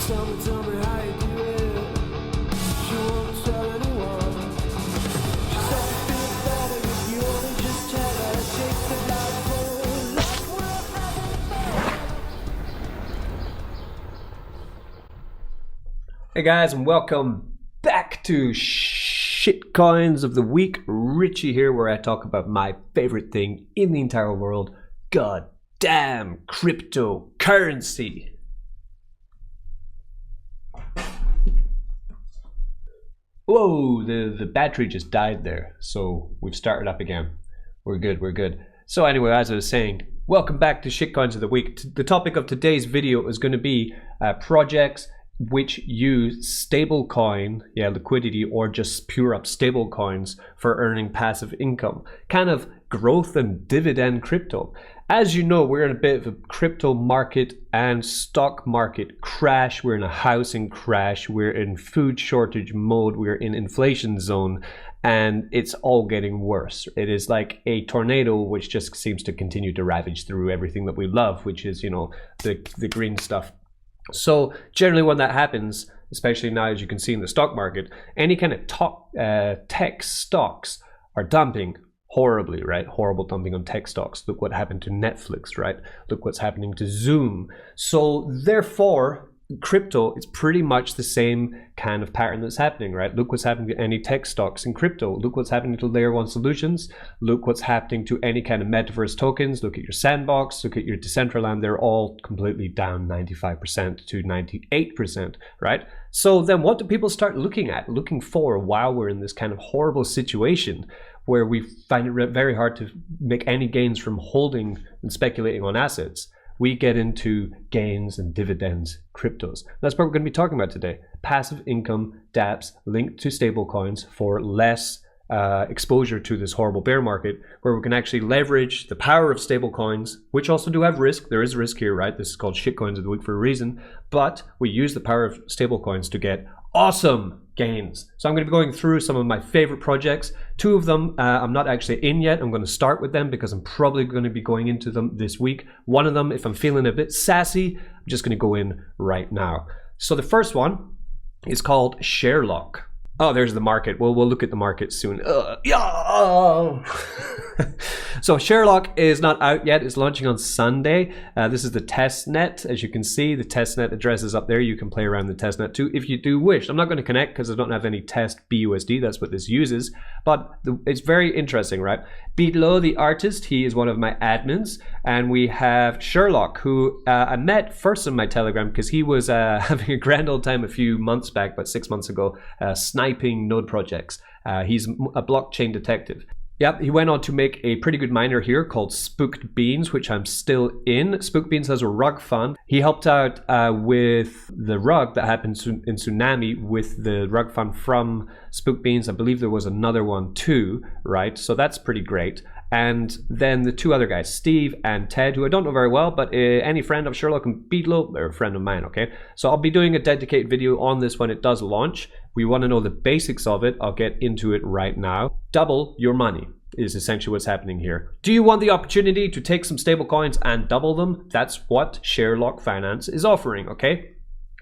Tell me how you do it. She won't tell anyone. She said you feel better if you only just tell her. Take the blindfold, like we're having fun. Hey guys, and welcome back to Shitcoins of the Week. Richie here, where I talk about my favorite thing in the entire world. God damn cryptocurrency. Whoa, the battery just died there, so we've started up again. We're good. So anyway, as I was saying, welcome back to Shitcoins of the Week. The topic of today's video is going to be projects which use stablecoin, liquidity, or just pure up stablecoins for earning passive income. Kind of growth and dividend crypto. As you know, we're in a bit of a crypto market and stock market crash. We're in a housing crash. We're in food shortage mode. We're in inflation zone, and it's all getting worse. It is like a tornado which just seems to continue to ravage through everything that we love, which is, you know, the green stuff. So generally when that happens, especially now as you can see in the stock market, any kind of tech stocks are dumping horribly, right? Horrible dumping on tech stocks. Look what happened to Netflix, right? Look what's happening to Zoom. So therefore, crypto is pretty much the same kind of pattern that's happening, right? Look what's happening to any tech stocks in crypto. Look what's happening to layer one solutions. Look what's happening to any kind of metaverse tokens. Look at your Sandbox. Look at your Decentraland. They're all completely down 95% to 98%, right? So then what do people start looking for while we're in this kind of horrible situation where we find it very hard to make any gains from holding and speculating on assets? We get into gains and dividends, cryptos. That's what we're going to be talking about today. Passive income dApps linked to stablecoins for less exposure to this horrible bear market, where we can actually leverage the power of stablecoins, which also do have risk. There is risk here, right? This is called Shitcoins of the Week for a reason, but we use the power of stablecoins to get awesome gains. So I'm going to be going through some of my favorite projects. Two of them I'm not actually in yet. I'm going to start with them because I'm probably going to be going into them this week. One of them, if I'm feeling a bit sassy, I'm just going to go in right now. So the first one is called Sherlock. Oh, there's the market. Well, we'll look at the market soon. So Sherlock is not out yet. It's launching on Sunday. This is the testnet. As you can see, the testnet address is up there. You can play around the testnet too if you do wish. I'm not going to connect because I don't have any test BUSD. That's what this uses. But it's very interesting, right? Below the artist, he is one of my admins. And we have Sherlock, who I met first in my Telegram because he was having a grand old time a few months back, about 6 months ago, sniping node projects. He's a blockchain detective. Yep, he went on to make a pretty good miner here called Spooked Beans, which I'm still in. Spooked Beans has a rug fund. He helped out with the rug that happened in Tsunami with the rug fund from Spooked Beans. I believe there was another one too, right? So that's pretty great. And then the two other guys, Steve and Ted, who I don't know very well, but any friend of Sherlock and Beatlo, they're a friend of mine, okay? So I'll be doing a dedicated video on this when it does launch. We want to know the basics of it. I'll get into it right now. Double your money is essentially what's happening here. Do you want the opportunity to take some stable coins and double them? That's what Sherlock Finance is offering, okay?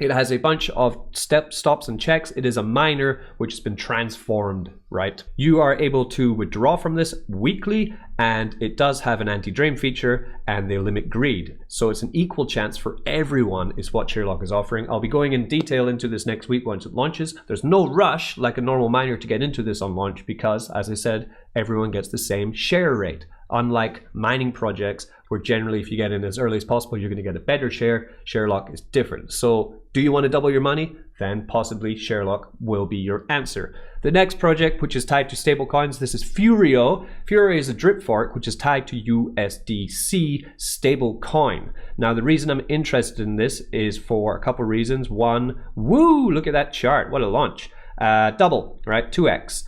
It has a bunch of stops and checks. It is a miner which has been transformed, right? You are able to withdraw from this weekly, and it does have an anti-drain feature, and they limit greed. So it's an equal chance for everyone is what Sherlock is offering. I'll be going in detail into this next week once it launches. There's no rush like a normal miner to get into this on launch because, as I said, everyone gets the same share rate. Unlike mining projects, where generally if you get in as early as possible, you're going to get a better share. Sherlock is different. So do you want to double your money? Then possibly Sherlock will be your answer. The next project, which is tied to stablecoins, this is Furio. Furio is a drip fork, which is tied to USDC stablecoin. Now, the reason I'm interested in this is for a couple of reasons. One, woo, look at that chart. What a launch. Double, right? 2x.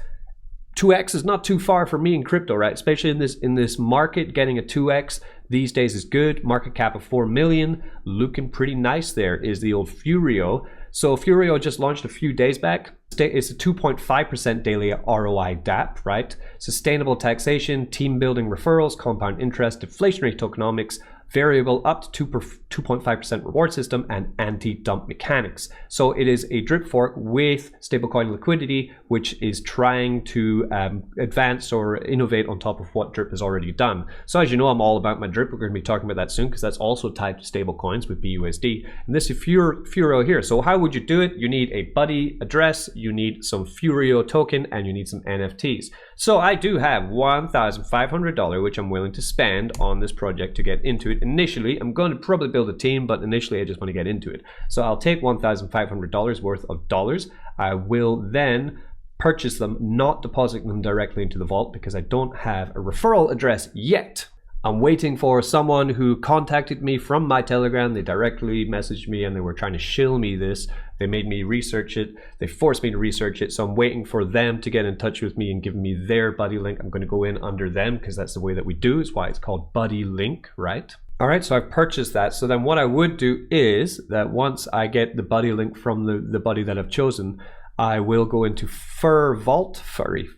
2x is not too far for me in crypto, right? Especially in this market, getting a 2x these days is good. Market cap of 4 million, looking pretty nice there is the old Furio. So Furio just launched a few days back. It's a 2.5% daily ROI dApp, right? Sustainable taxation, team building referrals, compound interest, deflationary tokenomics, variable up to 2.5% reward system, and anti-dump mechanics. So it is a drip fork with stablecoin liquidity, which is trying to advance or innovate on top of what drip has already done. So as you know, I'm all about my drip. We're going to be talking about that soon because that's also tied to stablecoins with BUSD. And this is Furio here. So how would you do it? You need a buddy address, you need some Furio token, and you need some NFTs. So I do have $1,500, which I'm willing to spend on this project to get into it. Initially, I'm going to probably build a team, but initially I just want to get into it. So I'll take $1,500 worth of dollars. I will then purchase them, not deposit them directly into the vault because I don't have a referral address yet. I'm waiting for someone who contacted me from my Telegram. They directly messaged me and they were trying to shill me this. They made me research it. They forced me to research it. So I'm waiting for them to get in touch with me and give me their buddy link. I'm going to go in under them because that's the way that we do. It's why it's called buddy link, right? All right, so I've purchased that. So then what I would do is that once I get the buddy link from the buddy that I've chosen, I will go into Fury,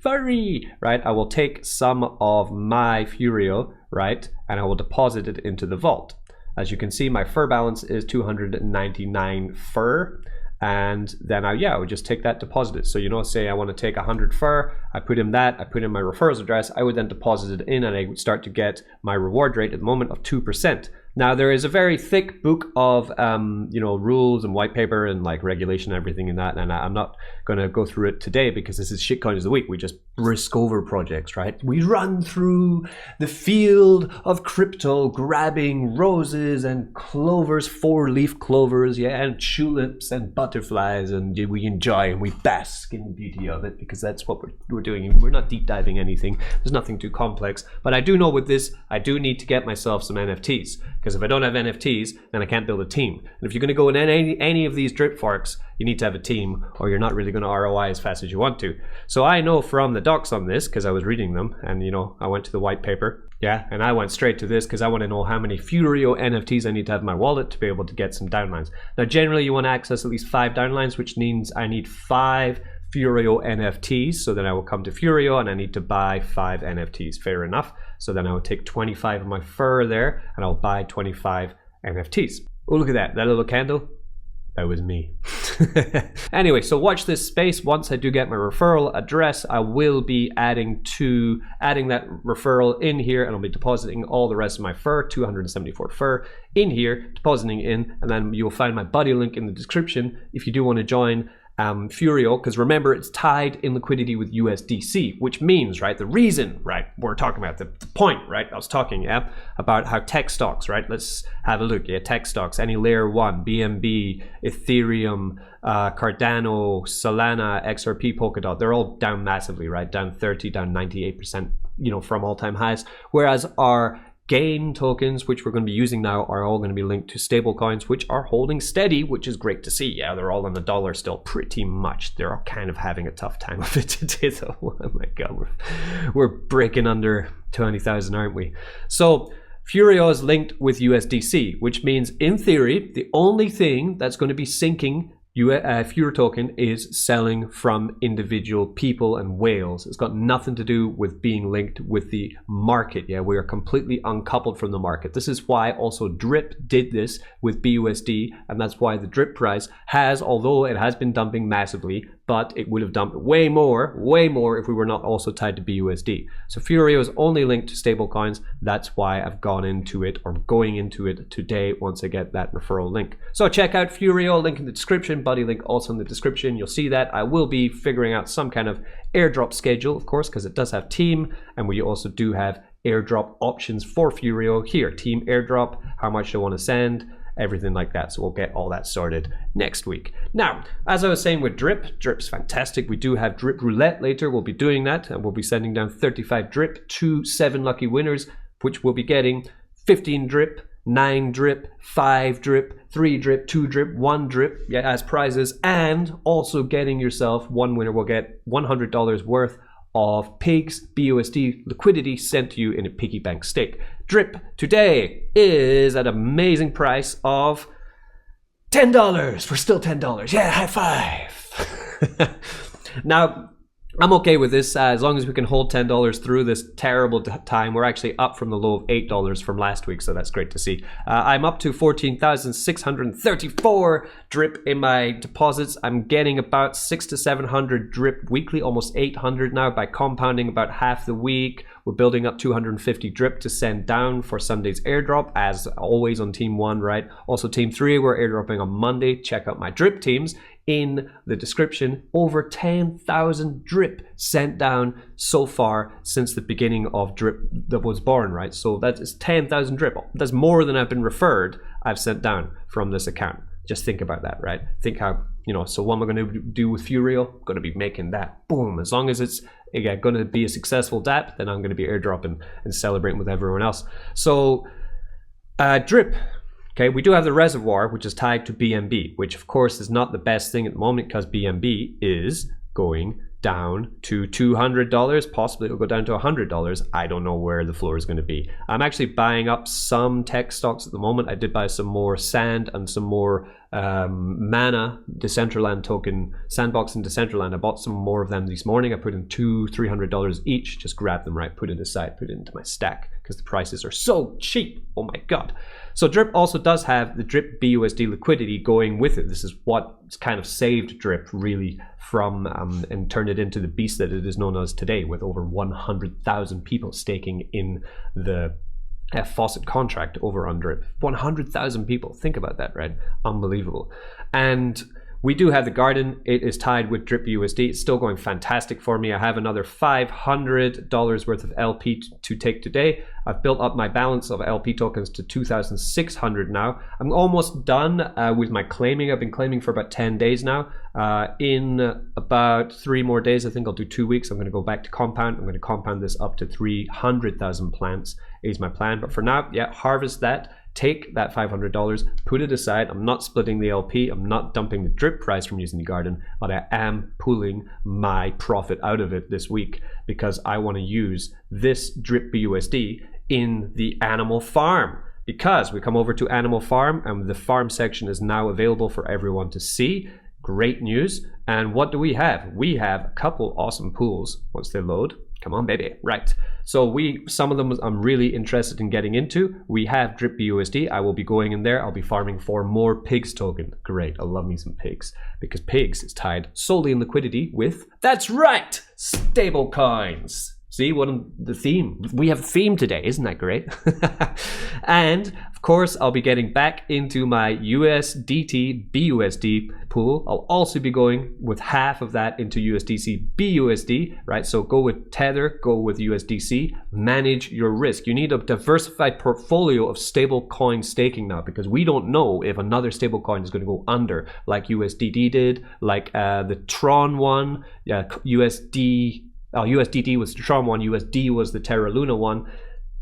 right? I will take some of my Furio, right? And I will deposit it into the vault. As you can see, my fur balance is 299 fur. And then I would just take that, deposit it. So, you know, say I want to take 100 fur, I put in that, I put in my referrals address, I would then deposit it in and I would start to get my reward rate at the moment of 2%. Now, there is a very thick book of, rules and white paper and like regulation and everything in that. And I'm not going to go through it today because this is Shitcoins of the Week. We just brisk over projects, right? We run through the field of crypto, grabbing roses and clovers, 4-leaf clovers, and tulips and butterflies. And we enjoy and we bask in the beauty of it because that's what we're doing. We're not deep diving anything. There's nothing too complex. But I do know with this, I do need to get myself some NFTs. Because if I don't have NFTs, then I can't build a team. And if you're going to go in any of these drip forks, you need to have a team or you're not really going to ROI as fast as you want to. So I know from the docs on this, because I was reading them and, I went to the white paper. Yeah, and I went straight to this because I want to know how many Furio NFTs I need to have in my wallet to be able to get some downlines. Now, generally, you want to access at least 5 downlines, which means I need 5 Furio NFTs. So then I will come to Furio and I need to buy 5 NFTs. Fair enough. So then I will take 25 of my fur there and I'll buy 25 NFTs. Oh, look at that. That little candle. That was me. Anyway, so watch this space. Once I do get my referral address, I will be adding that referral in here and I'll be depositing all the rest of my fur, 274 fur in here, depositing in, and then you'll find my buddy link in the description if you do want to join Furio, because remember it's tied in liquidity with USDC, which means, right, the reason, right, we're talking about the point, right, I was talking about how tech stocks, right, let's have a look, tech stocks, any layer 1, BNB, Ethereum, Cardano, Solana, XRP, Polkadot, they're all down massively, right, down 30, down 98%, from all-time highs, whereas our game tokens, which we're going to be using now, are all going to be linked to stable coins, which are holding steady, which is great to see. Yeah, they're all on the dollar still, pretty much. They're all kind of having a tough time of it today, though. Oh my God, we're breaking under 20,000, aren't we? So Furio is linked with USDC, which means, in theory, the only thing that's going to be syncing Furio token is selling from individual people and whales. It's got nothing to do with being linked with the market. Yeah, we are completely uncoupled from the market. This is why also Drip did this with BUSD, and that's why the Drip price has, although it has been dumping massively, but it would have dumped way more if we were not also tied to BUSD. So Furio is only linked to stable coins. That's why I've gone into it, or going into it today once I get that referral link. So check out Furio, link in the description, buddy link also in the description. You'll see that. I will be figuring out some kind of airdrop schedule, of course, because it does have team, and we also do have airdrop options for Furio. Here, team airdrop, how much they want to send, everything like that. So we'll get all that sorted next week. Now, as I was saying with Drip's fantastic. We do have Drip Roulette later. We'll be doing that, and we'll be sending down 35 Drip to 7 lucky winners, which will be getting 15 Drip, 9 Drip, 5 Drip, 3 Drip, 2 Drip, 1 Drip, as prizes, and also getting yourself, one winner will get $100 worth of Pigs BUSD liquidity sent to you in a piggy bank stake. Drip today is at an amazing price of $10. We're still $10. Yeah, high five. Now, I'm okay with this as long as we can hold $10 through this terrible time. We're actually up from the low of $8 from last week, so that's great to see. I'm up to 14,634 drip in my deposits. I'm getting about 600 to 700 drip weekly, almost 800 now by compounding about half the week. We're building up 250 drip to send down for Sunday's airdrop, as always on Team 1, right? Also Team 3, we're airdropping on Monday. Check out my drip teams in the description. Over 10,000 drip sent down so far since the beginning of drip that was born, right? So that is 10,000 drip. That's more than I've been referred I've sent down from this account. Just think about that, right? Think how, you know, so what am I going to do with Furio? I'm going to be making that boom. As long as it's again going to be a successful DApp, then I'm going to be airdropping and celebrating with everyone else. So drip. Okay, we do have the reservoir, which is tied to BNB, which of course is not the best thing at the moment because BNB is going down to $200. Possibly it'll go down to $100. I don't know where the floor is going to be. I'm actually buying up some tech stocks at the moment. I did buy some more Sand and some more Mana Decentraland token, Sandbox and Decentraland. I bought some more of them this morning. I put in $200-300 each. Just grab them, right? Put it aside, put it into my stack because the prices are so cheap. Oh my god. So Drip also does have the Drip BUSD liquidity going with it. This is what kind of saved Drip really from and turned it into the beast that it is known as today, with over 100,000 people staking in the faucet contract over on Drip. 100,000 people. Think about that, right? Unbelievable. And we do have the garden. It is tied with Drip USD. It's still going fantastic for me. I have another $500 worth of LP to take today. I've built up my balance of LP tokens to 2,600 now. I'm almost done with my claiming. I've been claiming for about 10 days now. In about 3 more days, I think I'll do 2 weeks. I'm going to go back to compound. I'm going to compound this up to 300,000 plants is my plan. But for now, yeah, harvest that. Take that $500, put it aside. I'm not splitting the LP. I'm not dumping the drip price from using the garden, but I am pulling my profit out of it this week because I want to use this drip BUSD in the animal farm. Because we come over to Animal Farm and the farm section is now available for everyone to see. Great news. And what do we have? We have a couple awesome pools once they load. Come on, baby. Right. So some of them I'm really interested in getting into. We have Drip BUSD. I will be going in there. I'll be farming for more pigs token. Great. I love me some pigs because pigs is tied solely in liquidity with, that's right, stable coins. See what the theme? We have a theme today, isn't that great? And of course, I'll be getting back into my USDT BUSD pool. I'll also be going with half of that into USDC BUSD, right? So go with Tether, go with USDC, manage your risk. You need a diversified portfolio of stable coin staking now because we don't know if another stable coin is going to go under like USDD did, like the Tron one, USDT was the Tron one, USD was the Terra Luna one.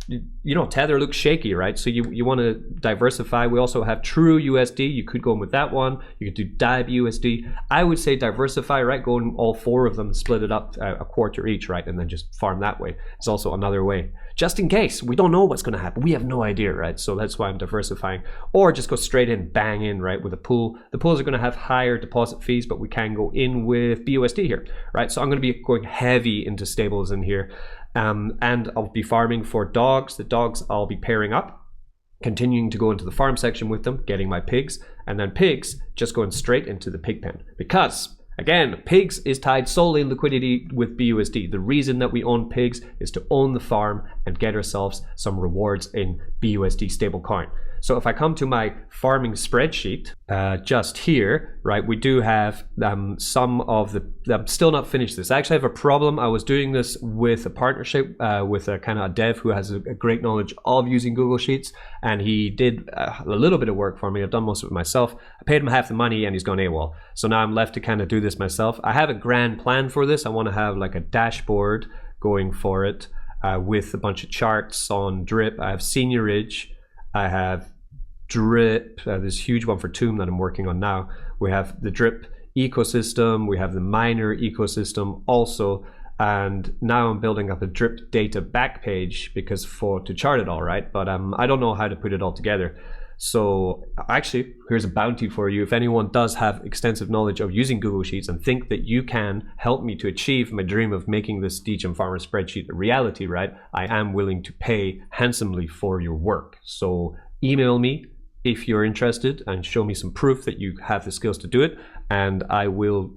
You know, Tether looks shaky, right? So you want to diversify. We also have True USD. You could go in with that one. You could do DIBE USD. I would say diversify, right? Go in all 4 of them, split it up a quarter each, right? And then just farm that way. It's also another way. Just in case. We don't know what's going to happen. We have no idea, right? So that's why I'm diversifying. Or just go straight in, bang in, right? With a pool. The pools are going to have higher deposit fees, but we can go in with BUSD here, right? So I'm going to be going heavy into stables in here. And I'll be farming for dogs. The dogs I'll be pairing up, continuing to go into the farm section with them, getting my pigs, and then pigs just going straight into the pig pen. Because, again, pigs is tied solely in liquidity with BUSD. The reason that we own pigs is to own the farm and get ourselves some rewards in BUSD stablecoin. So if I come to my farming spreadsheet, just here, right, we do have some of the, I'm still not finished this. I actually have a problem. I was doing this with a partnership with a kind of a dev who has a great knowledge of using Google Sheets, and he did a little bit of work for me. I've done most of it myself. I paid him half the money and he's gone AWOL. So now I'm left to kind of do this myself. I have a grand plan for this. I want to have like a dashboard going for it with a bunch of charts on Drip. I have Seniorage. I have Drip, this huge one for Tomb that I'm working on now. We have the Drip ecosystem, we have the miner ecosystem also, and now I'm building up a Drip data back page because to chart it all, right? But I don't know how to put it all together. So actually, here's a bounty for you. If anyone does have extensive knowledge of using Google Sheets and think that you can help me to achieve my dream of making this DGen Farmer spreadsheet a reality, right? I am willing to pay handsomely for your work. So email me if you're interested and show me some proof that you have the skills to do it. And I will,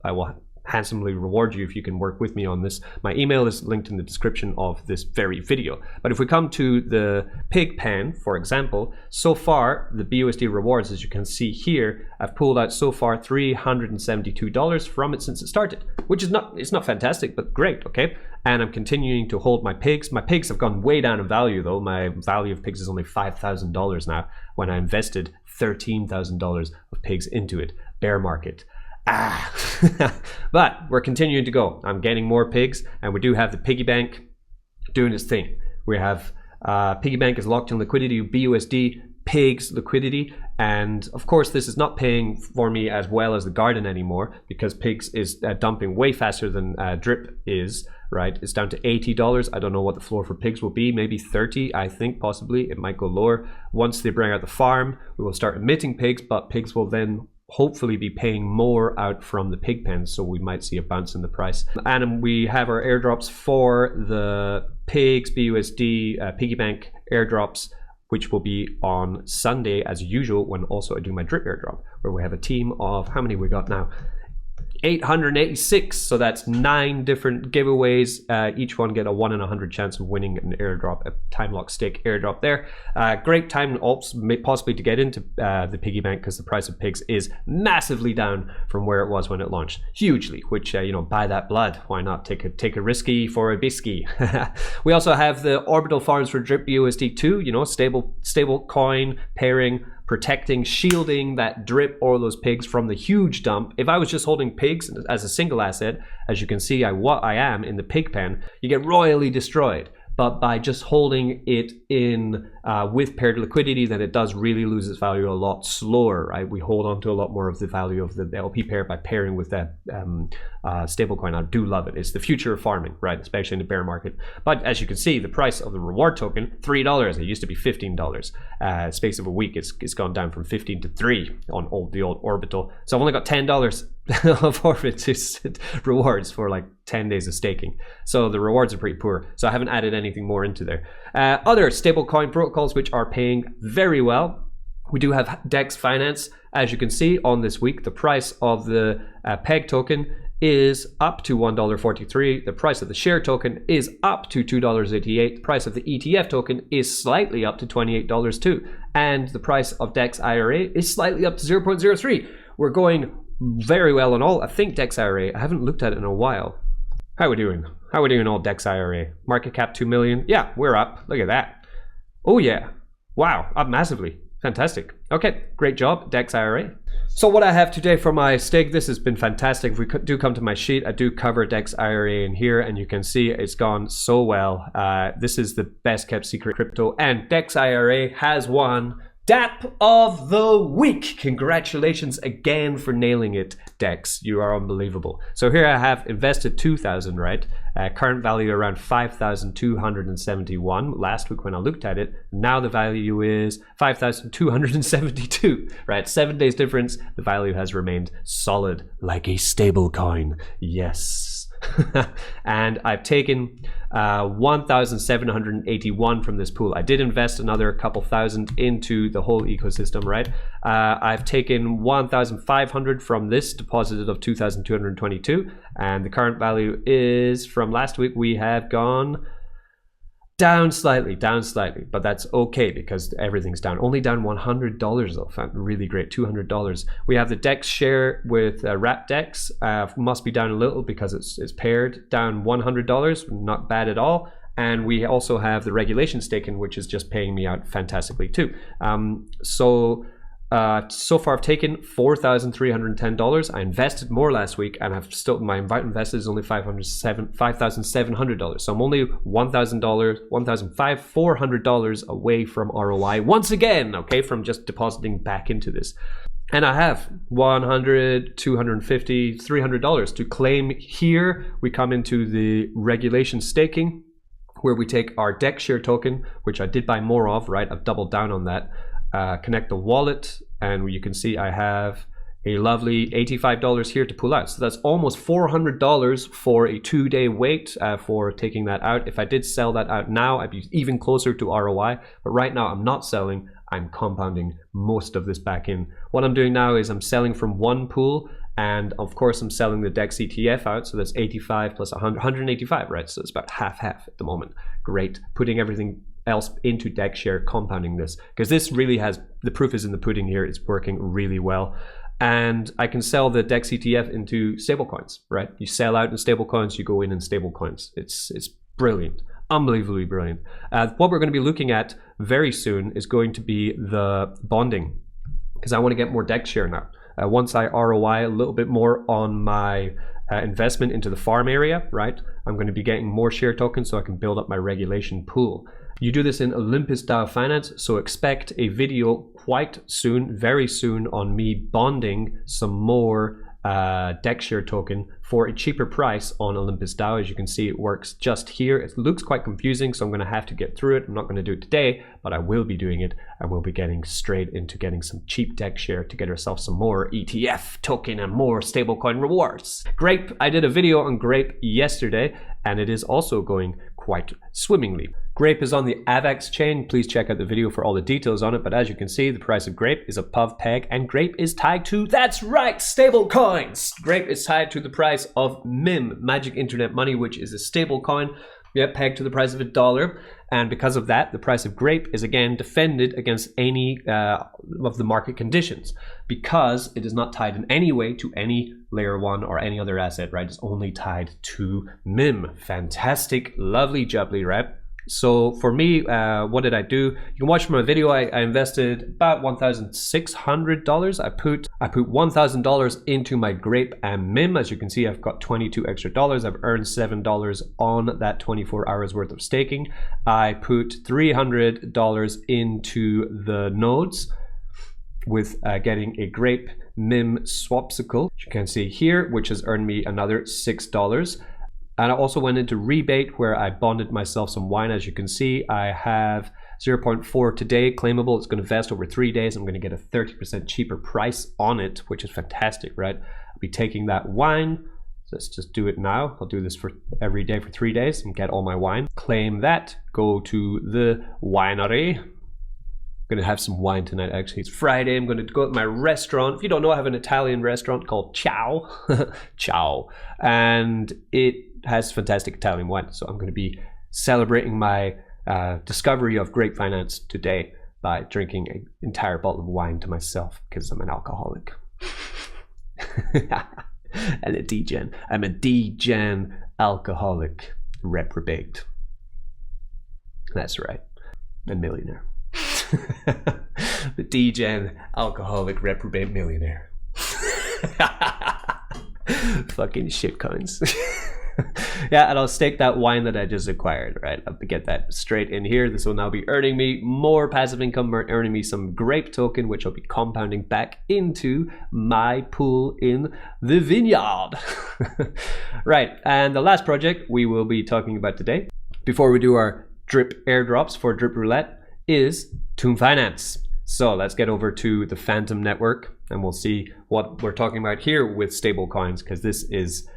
I will handsomely reward you if you can work with me on this. My email is linked in the description of this very video. But if we come to the pig pen, for example, so far the BUSD rewards, as you can see here, I've pulled out so far $372 from it since it started, which is it's not fantastic, but great, okay? And I'm continuing to hold my pigs. My pigs have gone way down in value though. My value of pigs is only $5,000 now when I invested $13,000 of pigs into it. Bear market. But we're continuing to go. I'm getting more pigs, and we do have the piggy bank doing its thing. We have piggy bank is locked in liquidity, BUSD, pigs liquidity, and of course this is not paying for me as well as the garden anymore because pigs is dumping way faster than drip is, right? It's down to $80. I don't know what the floor for pigs will be, maybe 30, I think possibly. It might go lower. Once they bring out the farm, we will start emitting pigs, but pigs will then hopefully be paying more out from the pig pens, so we might see a bounce in the price. And we have our airdrops for the pigs, BUSD, piggy bank airdrops, which will be on Sunday as usual, when also I do my drip airdrop, where we have a team of, how many we got now? 886, so that's 9 different giveaways. Each one get a 1 in 100 chance of winning an airdrop, a time lock stake airdrop there. Great time also possibly to get into the piggy bank because the price of pigs is massively down from where it was when it launched, hugely. Which buy that blood. Why not take a risky for a bisky? We also have the Orbital Farms for Drip BUSD2. Stable coin pairing, protecting, shielding that drip or those pigs from the huge dump. If I was just holding pigs as a single asset, as you can see I am in the pig pen, you get royally destroyed. But by just holding it in with paired liquidity, then it does really lose its value a lot slower, right? We hold on to a lot more of the value of the LP pair by pairing with that stablecoin. I do love it. It's the future of farming, right? Especially in the bear market. But as you can see, the price of the reward token, $3. It used to be $15. Space of a week, it's gone down from 15 to 3 on the old Orbital. So I've only got $10 of Orbit rewards for like 10 days of staking. So the rewards are pretty poor. So I haven't added anything more into there. Other stablecoin protocols which are paying very well. We do have DEX Finance. As you can see on this week, the price of the PEG token is up to $1.43. The price of the share token is up to $2.88. The price of the ETF token is slightly up to $28 too. And the price of DEX IRA is slightly up to 0.03. We're going very well on all. I think DEX IRA, I haven't looked at it in a while. How are we doing? How are we doing on DEX IRA? Market cap 2 million. Yeah, we're up. Look at that. Oh yeah. Wow, up massively. Fantastic. Okay, great job, DEX IRA. So what I have today for my stake, this has been fantastic. If we do come to my sheet, I do cover DEX IRA in here, and you can see it's gone so well. This is the best kept secret crypto, and DEX IRA has won DApp of the Week. Congratulations again for nailing it, Dex. You are unbelievable. So here I have invested 2,000, right? Current value around 5,271 last week when I looked at it. Now the value is 5,272, right? 7 days difference. The value has remained solid like a stable coin. Yes. And I've taken 1,781 from this pool. I did invest another couple thousand into the whole ecosystem, right? I've taken 1,500 from this deposit of 2,222, and the current value is from last week. We have gone down slightly, but that's okay because everything's down. Only down $100 though. Really great, $200. We have the DEX share with RAP DEX. Must be down a little because it's paired. Down $100, not bad at all. And we also have the regulation staking, which is just paying me out fantastically too. So far I've taken $4,310. I invested more last week, and I've still, my invested is only $5,700. So I'm only $400 away from ROI once again, okay, from just depositing back into this. And I have $100, $250, $300 to claim here. We come into the regulation staking, where we take our DEX share token, which I did buy more of, right? I've doubled down on that. connect the wallet, and you can see I have a lovely $85 here to pull out. So that's almost $400 for a 2-day wait for taking that out. If I did sell that out now, I'd be even closer to ROI. But right now I'm not selling. I'm compounding most of this back in. What I'm doing now is I'm selling from one pool, and of course I'm selling the DEX ETF out. So that's 85 plus 100, 185, right? So it's about half at the moment. Great. Putting everything else into DEX share, compounding this, because this really has, the proof is in the pudding here. It's working really well. And I can sell the DEX ETF into stablecoins, right? You sell out in stablecoins, you go in stablecoins. It's brilliant, unbelievably brilliant. What we're going to be looking at very soon is going to be the bonding, because I want to get more DEX share now. Once I ROI a little bit more on my investment into the farm area, right? I'm going to be getting more share tokens so I can build up my regulation pool. You do this in Olympus DAO Finance, so expect a video quite soon, very soon, on me bonding some more DEX share token for a cheaper price on Olympus DAO. As you can see, it works just here. It looks quite confusing, so I'm going to have to get through it. I'm not going to do it today, but I will be doing it, and we'll be getting straight into getting some cheap DEX share to get ourselves some more ETF token and more stablecoin rewards. Grape, I did a video on Grape yesterday, and it is also going quite swimmingly. Grape is on the AVAX chain. Please check out the video for all the details on it. But as you can see, the price of Grape is a PUV peg, and Grape is tied to, that's right, stable coins. Grape is tied to the price of MIM, Magic Internet Money, which is a stable coin, pegged to the price of $1. And because of that, the price of Grape is again defended against any of the market conditions, because it is not tied in any way to any layer 1 or any other asset, right? It's only tied to MIM. Fantastic, lovely jubbly, right? So for me, what did I do? You can watch my video. I invested about $1,600. I put $1,000 into my Grape and MIM. As you can see, I've got $22 extra. I've earned $7 on that 24 hours worth of staking. I put $300 into the nodes with getting a Grape MIM swapsicle, as you can see here, which has earned me another $6. And I also went into rebate, where I bonded myself some wine. As you can see, I have 0.4 today claimable. It's going to vest over 3 days. I'm going to get a 30% cheaper price on it, which is fantastic, right? I'll be taking that wine. Let's just do it now. I'll do this for every day for 3 days and get all my wine. Claim that, go to the winery. I'm going to have some wine tonight, actually. It's Friday. I'm going to go to my restaurant. If you don't know, I have an Italian restaurant called Ciao. Ciao. And it has fantastic Italian wine. So I'm going to be celebrating my discovery of Grape Finance today by drinking an entire bottle of wine to myself, because I'm an alcoholic. And a degen. I'm a degen alcoholic reprobate. That's right. A millionaire. The degen alcoholic reprobate millionaire. Fucking shitcoins. Yeah, and I'll stake that wine that I just acquired, right? I'll get that straight in here. This will now be earning me more passive income, earning me some Grape token, which I'll be compounding back into my pool in the vineyard. Right, and the last project we will be talking about today, before we do our drip airdrops for Drip Roulette, is Toon Finance. So let's get over to the Phantom network, and we'll see what we're talking about here with stable coins, because this is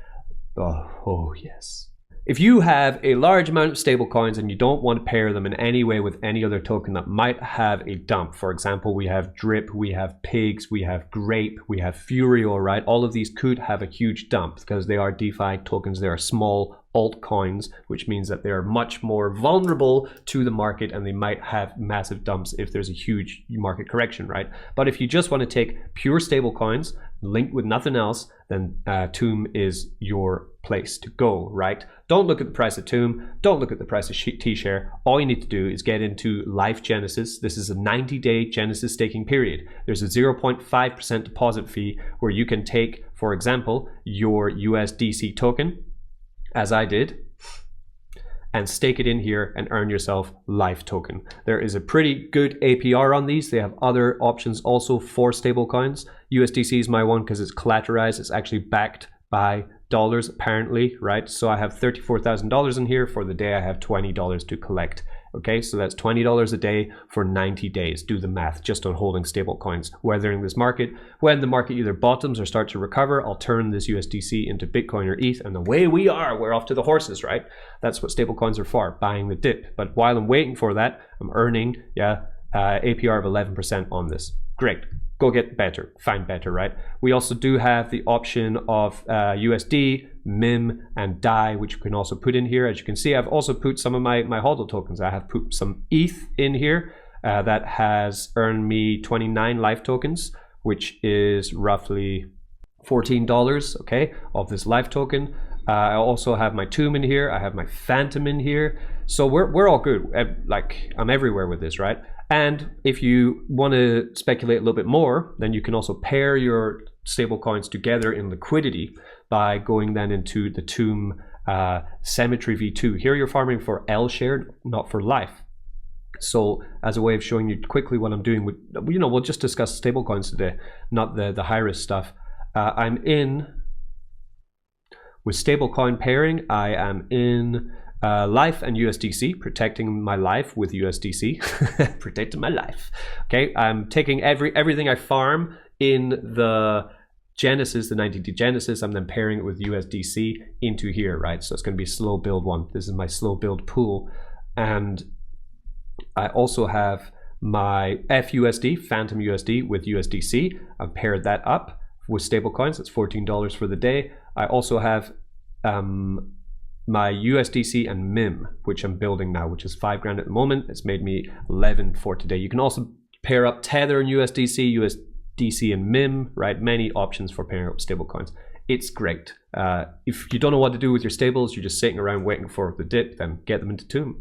oh yes. If you have a large amount of stable coins and you don't want to pair them in any way with any other token that might have a dump, for example, we have Drip, we have Pigs, we have Grape, we have Furio, right? All of these could have a huge dump because they are DeFi tokens. They are small altcoins, which means that they're much more vulnerable to the market, and they might have massive dumps if there's a huge market correction, right? But if you just want to take pure stable coins linked with nothing else, then Toom is your place to go, right? Don't look at the price of Toom. Don't look at the price of T-Share. All you need to do is get into Life Genesis. This is a 90-day Genesis staking period. There's a 0.5% deposit fee where you can take, for example, your USDC token, as I did, and stake it in here and earn yourself Life token. There is a pretty good APR on these. They have other options also for stable coins. USDC is my one because it's collateralized. It's actually backed by dollars apparently, right? So I have $34,000 in here. For the day I have $20 to collect Okay, so that's $20 a day for 90 days. Do the math just on holding stable coins. Weathering this market. When the market either bottoms or starts to recover, I'll turn this USDC into Bitcoin or ETH, and away we are. We're off to the horses, right? That's what stable coins are for, buying the dip. But while I'm waiting for that, I'm earning, APR of 11% on this. Great. Go get better, find better, right? We also do have the option of USD, MIM, and DAI, which you can also put in here. As you can see, I've also put some of my HODL tokens. I have put some ETH in here that has earned me 29 life tokens, which is roughly $14, okay, of this life token. I also have my Tomb in here. I have my Phantom in here. So we're all good. Like, I'm everywhere with this, right? And if you want to speculate a little bit more, then you can also pair your stable coins together in liquidity by going then into the Tomb Cemetery V2. Here you're farming for L shared, not for life. So as a way of showing you quickly what I'm doing, we'll just discuss stable coins today, not the high risk stuff. I'm in with stablecoin pairing. I am in life and USDC, protecting my life with USDC, protecting my life. Okay, I'm taking everything I farm in the Genesis, the 90D Genesis. I'm then pairing it with USDC into here, right? So it's going to be slow build one. This is my slow build pool, and I also have my FUSD, Phantom USD with USDC. I've paired that up with stable coins. It's $14 for the day. I also have my USDC and MIM, which I'm building now, which is $5,000 at the moment. It's made me 11 for today. You can also pair up Tether and USDC, USDC and MIM, right? Many options for pairing up stablecoins. It's great. If you don't know what to do with your stables, you're just sitting around waiting for the dip, then get them into Tomb.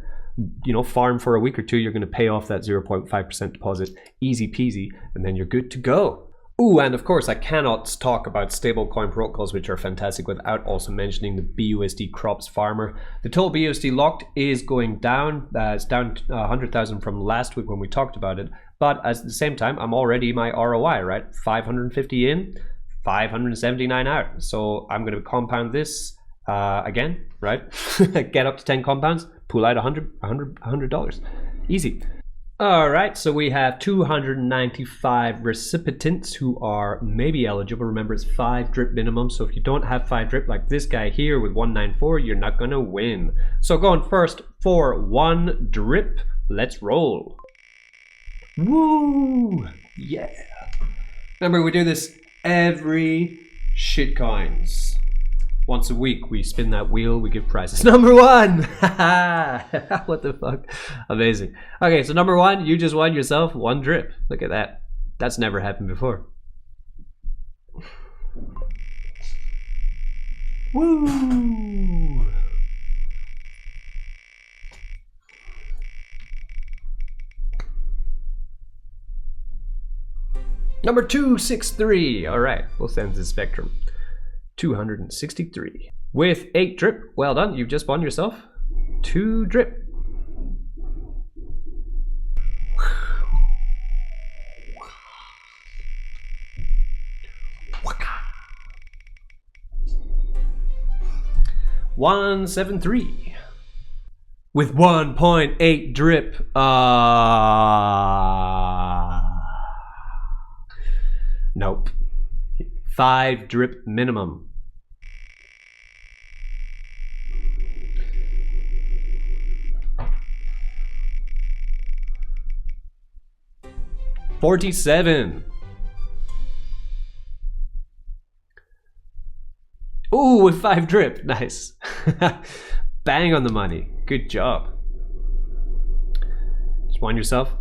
Farm for a week or two, you're going to pay off that 0.5% deposit, easy peasy, and then you're good to go. Ooh, and of course, I cannot talk about stablecoin protocols, which are fantastic, without also mentioning the BUSD Crops Farmer. The total BUSD locked is going down. It's down 100,000 from last week when we talked about it. But at the same time, I'm already my ROI, right? 550 in, 579 out. So I'm going to compound this again, right? Get up to 10 compounds, pull out $100. Easy. All right, so we have 295 recipients who are maybe eligible. Remember, it's 5 drip minimum. So if you don't have 5 drip like this guy here with 194, you're not gonna win. So going first for 1 drip, let's roll. Woo, yeah. Remember, we do this every shitcoins. Once a week, we spin that wheel, we give prizes. Number 1! What the fuck? Amazing. Okay, so number 1, you just won yourself 1 drip. Look at that. That's never happened before. Woo! Number 263. All right, both ends of the spectrum. 263 with 8 drip. Well done, you've just won yourself 2 drip. $173 with 1.8 drip. Nope. 5 drip minimum. $47. Ooh, with 5 drip. Nice. Bang on the money. Good job. Just won yourself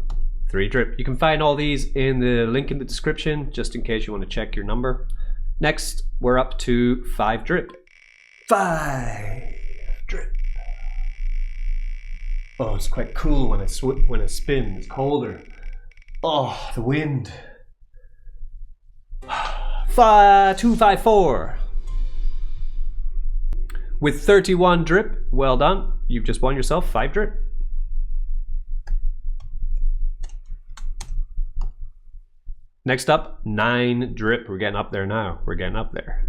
3 drip. You can find all these in the link in the description, just in case you want to check your number. Next, we're up to 5 drip. 5 drip. Oh, it's quite cool when I spin. It's colder. Oh, the wind. 254. With 31 drip, well done. You've just won yourself 5 drip. Next up, 9 drip. We're getting up there now. We're getting up there.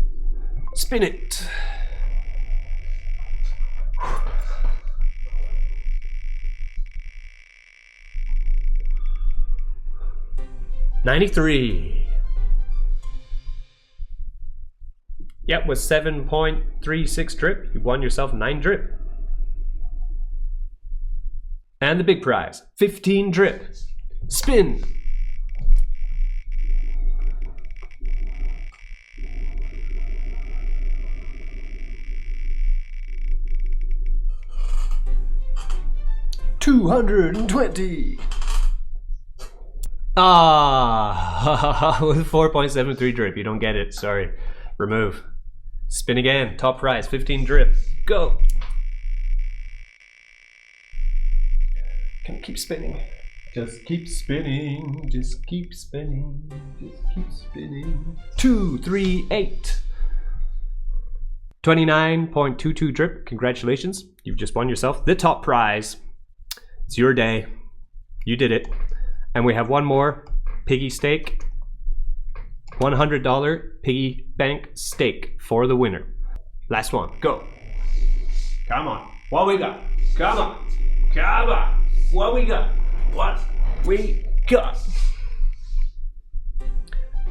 Spin it. 93. Yep, with 7.36 drip, you won yourself 9 drip. And the big prize, 15 drip. Spin. $220. With 4.73 drip, you don't get it. Sorry. Remove. Spin again. Top prize, 15 drip. Go. Can I keep spinning? Just keep spinning. Just keep spinning. Just keep spinning. 238. 29.22 drip. Congratulations. You've just won yourself the top prize. It's your day. You did it. And we have one more piggy stake. $100 piggy bank stake for the winner. Last one. Go. Come on. What we got? Come on. Come on. What we got? What we got?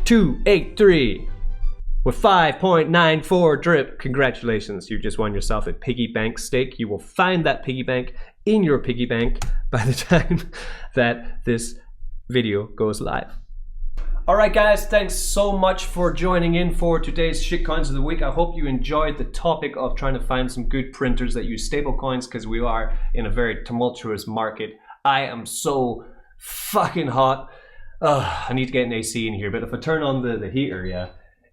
283 with 5.94 drip. Congratulations. You just won yourself a piggy bank stake. You will find that piggy bank in your piggy bank by the time that this video goes live. Alright guys, thanks so much for joining in for today's shitcoins of the week. I hope you enjoyed the topic of trying to find some good printers that use stable coins, because we are in a very tumultuous market. I am so fucking hot. I need to get an AC in here, but if I turn on the heater, yeah,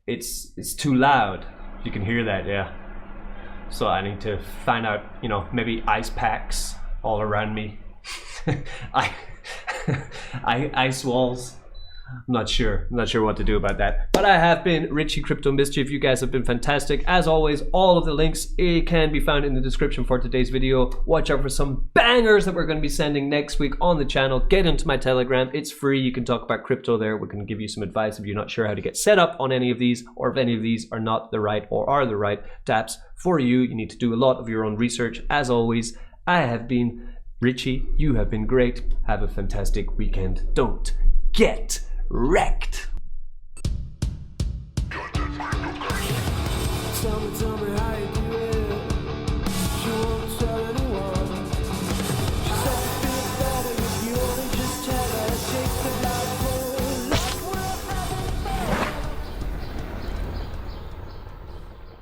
it's too loud. You can hear that, yeah. So I need to find out, you know, maybe ice packs all around me. Ice walls. I'm not sure what to do about that. But I have been Richie Crypto Mischief. You guys have been fantastic. As always, all of the links can be found in the description for today's video. Watch out for some bangers that we're going to be sending next week on the channel. Get into my Telegram. It's free. You can talk about crypto there. We can give you some advice if you're not sure how to get set up on any of these, or if any of these are not the right or are the right dApps for you. You need to do a lot of your own research. As always, I have been Richie. You have been great. Have a fantastic weekend. Don't get wrecked. Tell me how you do